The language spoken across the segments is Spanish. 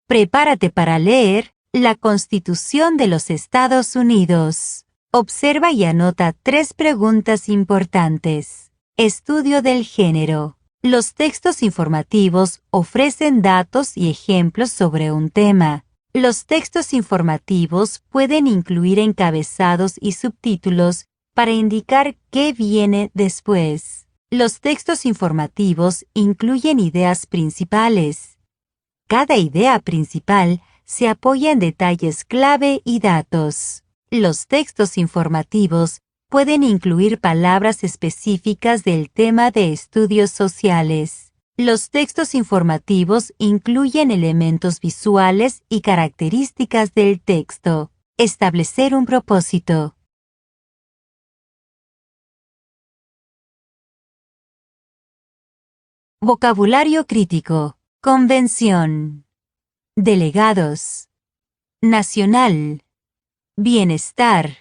Prepárate para leer la Constitución de los Estados Unidos. Observa y anota 3 preguntas importantes. Estudio del género. Los textos informativos ofrecen datos y ejemplos sobre un tema. Los textos informativos pueden incluir encabezados y subtítulos para indicar qué viene después. Los textos informativos incluyen ideas principales. Cada idea principal se apoya en detalles clave y datos. Los textos informativos pueden incluir palabras específicas del tema de estudios sociales. Los textos informativos incluyen elementos visuales y características del texto. Establecer un propósito. Vocabulario crítico. Convención. Delegados. Nacional. Bienestar.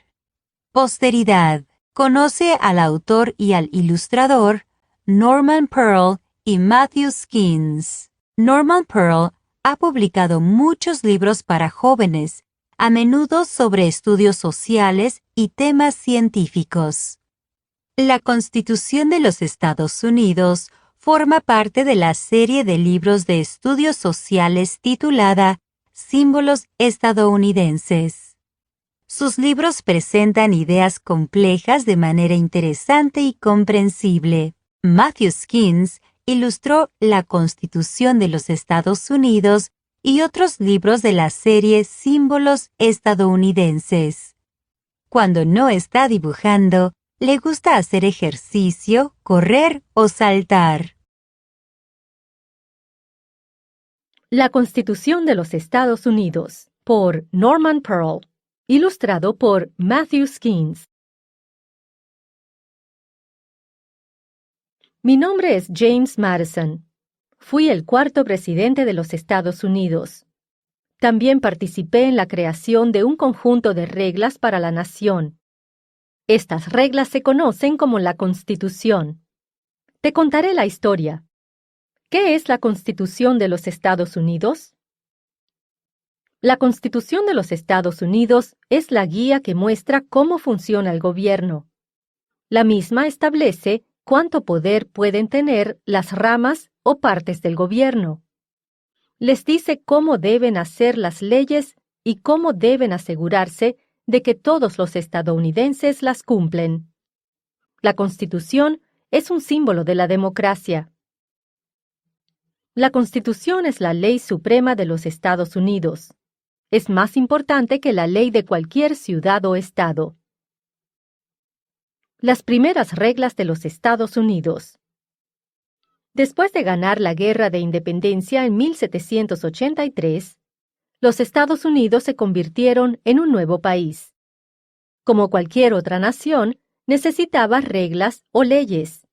Posteridad. Conoce al autor y al ilustrador Norman Pearl y Matthew Skins. Norman Pearl ha publicado muchos libros para jóvenes, a menudo sobre estudios sociales y temas científicos. La Constitución de los Estados Unidos forma parte de la serie de libros de estudios sociales titulada Símbolos estadounidenses. Sus libros presentan ideas complejas de manera interesante y comprensible. Matthew Skins ilustró la Constitución de los Estados Unidos y otros libros de la serie Símbolos estadounidenses. Cuando no está dibujando, le gusta hacer ejercicio, correr o saltar. La Constitución de los Estados Unidos, por Norman Pearl, ilustrado por Matthew Skins. Mi nombre es James Madison. Fui el 4º presidente de los Estados Unidos. También participé en la creación de un conjunto de reglas para la nación. Estas reglas se conocen como la Constitución. Te contaré la historia. ¿Qué es la Constitución de los Estados Unidos? La Constitución de los Estados Unidos es la guía que muestra cómo funciona el gobierno. La misma establece cuánto poder pueden tener las ramas o partes del gobierno. Les dice cómo deben hacer las leyes y cómo deben asegurarse de que todos los estadounidenses las cumplen. La Constitución es un símbolo de la democracia. La Constitución es la ley suprema de los Estados Unidos. Es más importante que la ley de cualquier ciudad o estado. Las primeras reglas de los Estados Unidos. Después de ganar la Guerra de Independencia en 1783, los Estados Unidos se convirtieron en un nuevo país. Como cualquier otra nación, necesitaba reglas o leyes.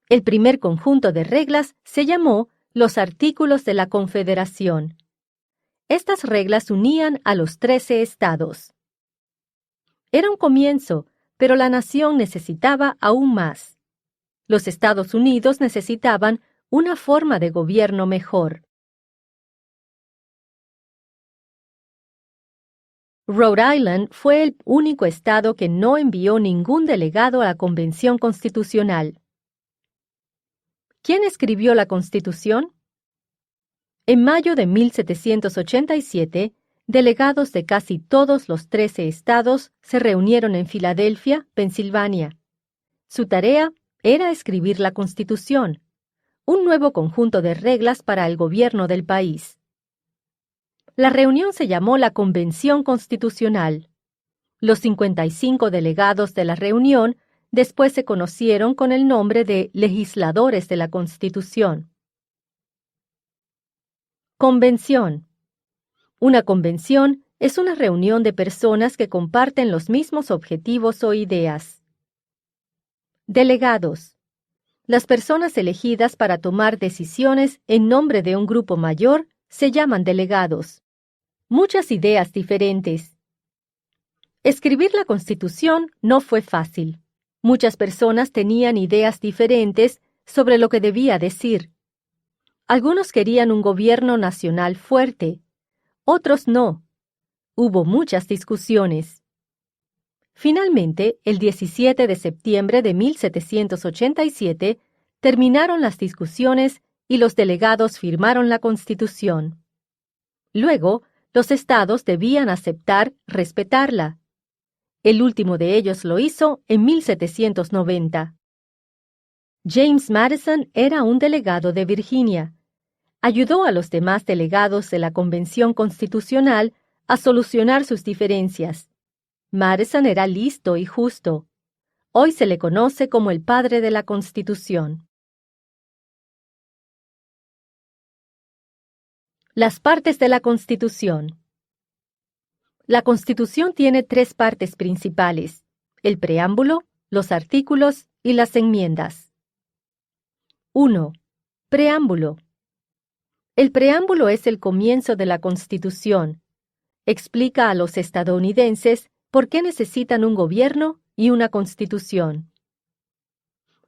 El primer conjunto de reglas se llamó los Artículos de la Confederación. Estas reglas unían a los 13 estados. Era un comienzo, pero la nación necesitaba aún más. Los Estados Unidos necesitaban una forma de gobierno mejor. Rhode Island fue el único estado que no envió ningún delegado a la Convención Constitucional. ¿Quién escribió la Constitución? En mayo de 1787, delegados de casi todos los 13 estados se reunieron en Filadelfia, Pensilvania. Su tarea era escribir la Constitución, un nuevo conjunto de reglas para el gobierno del país. La reunión se llamó la Convención Constitucional. Los 55 delegados de la reunión después se conocieron con el nombre de legisladores de la Constitución. Convención. Una convención es una reunión de personas que comparten los mismos objetivos o ideas. Delegados. Las personas elegidas para tomar decisiones en nombre de un grupo mayor se llaman delegados. Muchas ideas diferentes. Escribir la Constitución no fue fácil. Muchas personas tenían ideas diferentes sobre lo que debía decir. Algunos querían un gobierno nacional fuerte, Otros no. Hubo muchas discusiones. Finalmente, el 17 de septiembre de 1787, terminaron las discusiones y los delegados firmaron la Constitución. Luego, los estados debían aceptar respetarla. El último de ellos lo hizo en 1790. James Madison era un delegado de Virginia. Ayudó a los demás delegados de la Convención Constitucional a solucionar sus diferencias. Madison era listo y justo. Hoy se le conoce como el padre de la Constitución. Las partes de la Constitución. La Constitución tiene 3 partes principales: el preámbulo, los artículos y las enmiendas. 1. Preámbulo. El preámbulo es el comienzo de la Constitución. Explica a los estadounidenses por qué necesitan un gobierno y una constitución.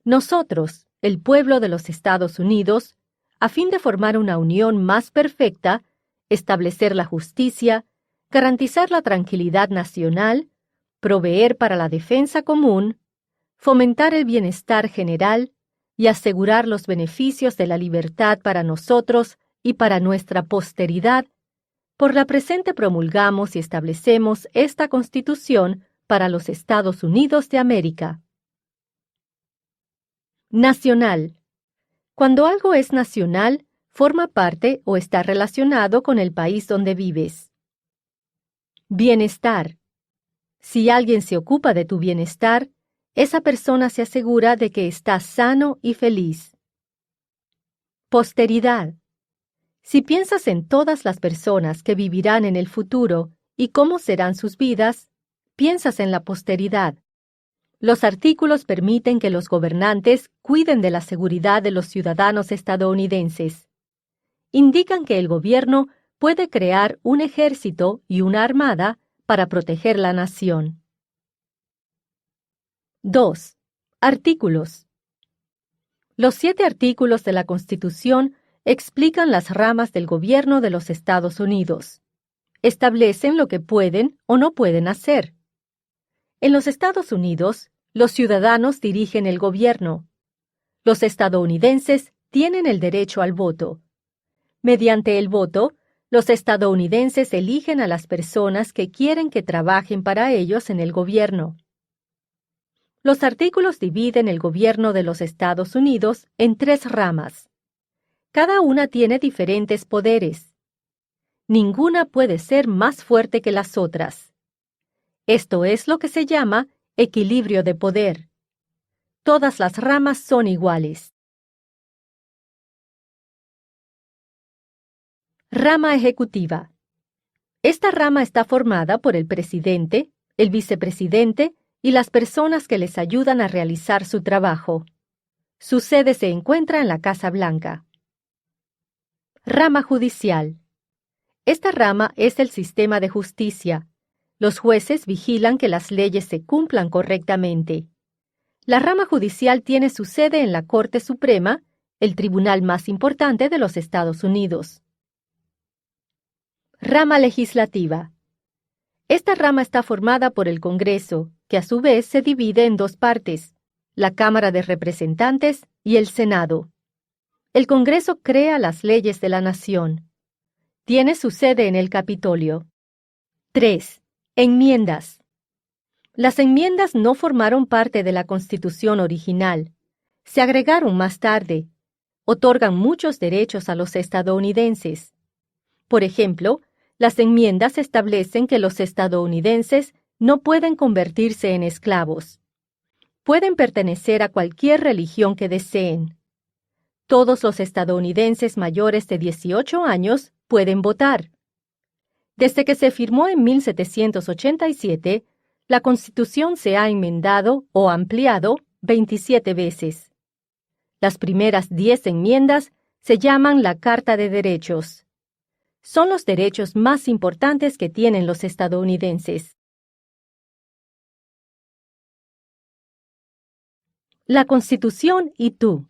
Nosotros, el pueblo de los Estados Unidos, a fin de formar una unión más perfecta, establecer la justicia, garantizar la tranquilidad nacional, proveer para la defensa común, fomentar el bienestar general y asegurar los beneficios de la libertad para nosotros y para nuestra posteridad, por la presente promulgamos y establecemos esta Constitución para los Estados Unidos de América. Nacional. Cuando algo es nacional, forma parte o está relacionado con el país donde vives. Bienestar. Si alguien se ocupa de tu bienestar, esa persona se asegura de que estás sano y feliz. Posteridad. Si piensas en todas las personas que vivirán en el futuro y cómo serán sus vidas, piensas en la posteridad. Los artículos permiten que los gobernantes cuiden de la seguridad de los ciudadanos estadounidenses. Indican que el gobierno puede crear un ejército y una armada para proteger la nación. 2. Artículos. Los 7 artículos de la Constitución explican las ramas del gobierno de los Estados Unidos. Establecen lo que pueden o no pueden hacer. En los Estados Unidos, los ciudadanos dirigen el gobierno. Los estadounidenses tienen el derecho al voto. Mediante el voto, los estadounidenses eligen a las personas que quieren que trabajen para ellos en el gobierno. Los artículos dividen el gobierno de los Estados Unidos en 3 ramas. Cada una tiene diferentes poderes. Ninguna puede ser más fuerte que las otras. Esto es lo que se llama equilibrio de poder. Todas las ramas son iguales. Rama ejecutiva. Esta rama está formada por el presidente, el vicepresidente y las personas que les ayudan a realizar su trabajo. Su sede se encuentra en la Casa Blanca. Rama judicial. Esta rama es el sistema de justicia. Los jueces vigilan que las leyes se cumplan correctamente. La rama judicial tiene su sede en la Corte Suprema, el tribunal más importante de los Estados Unidos. Rama legislativa. Esta rama está formada por el Congreso, que a su vez se divide en 2 partes, la Cámara de Representantes y el Senado. El Congreso crea las leyes de la nación. Tiene su sede en el Capitolio. 3. Enmiendas. Las enmiendas no formaron parte de la Constitución original. Se agregaron más tarde. Otorgan muchos derechos a los estadounidenses. Por ejemplo, las enmiendas establecen que los estadounidenses no pueden convertirse en esclavos. Pueden pertenecer a cualquier religión que deseen. Todos los estadounidenses mayores de 18 años pueden votar. Desde que se firmó en 1787, la Constitución se ha enmendado o ampliado 27 veces. Las primeras 10 enmiendas se llaman la Carta de Derechos. Son los derechos más importantes que tienen los estadounidenses. La Constitución y tú.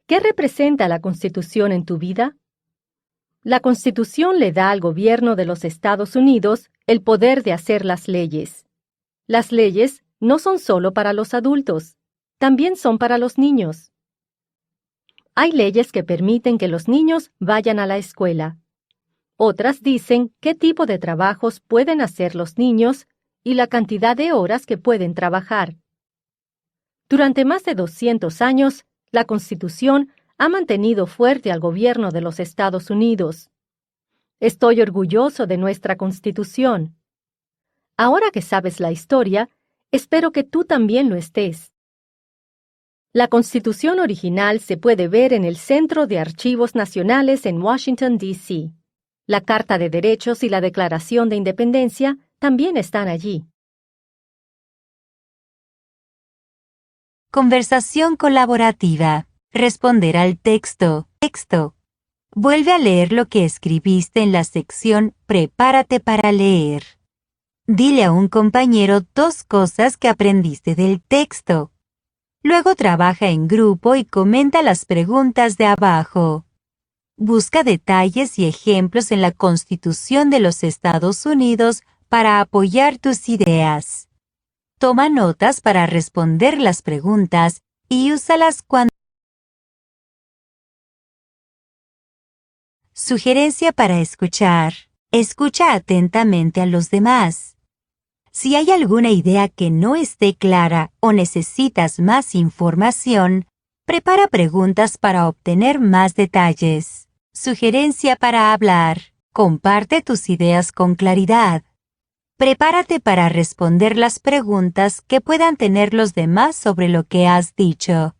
¿Qué representa la Constitución en tu vida? La Constitución le da al gobierno de los Estados Unidos el poder de hacer las leyes. Las leyes no son solo para los adultos, también son para los niños. Hay leyes que permiten que los niños vayan a la escuela. Otras dicen qué tipo de trabajos pueden hacer los niños y la cantidad de horas que pueden trabajar. Durante más de 200 años, la Constitución ha mantenido fuerte al gobierno de los Estados Unidos. Estoy orgulloso de nuestra Constitución. Ahora que sabes la historia, espero que tú también lo estés. La Constitución original se puede ver en el Centro de Archivos Nacionales en Washington, D.C. La Carta de Derechos y la Declaración de Independencia también están allí. Conversación colaborativa. Responder al texto. Vuelve a leer lo que escribiste en la sección Prepárate para leer. Dile a un compañero 2 cosas que aprendiste del texto. Luego trabaja en grupo y comenta las preguntas de abajo. Busca detalles y ejemplos en la Constitución de los Estados Unidos para apoyar tus ideas. Toma notas para responder las preguntas y úsalas cuando... Sugerencia para escuchar. Escucha atentamente a los demás. Si hay alguna idea que no esté clara o necesitas más información, prepara preguntas para obtener más detalles. Sugerencia para hablar. Comparte tus ideas con claridad. Prepárate para responder las preguntas que puedan tener los demás sobre lo que has dicho.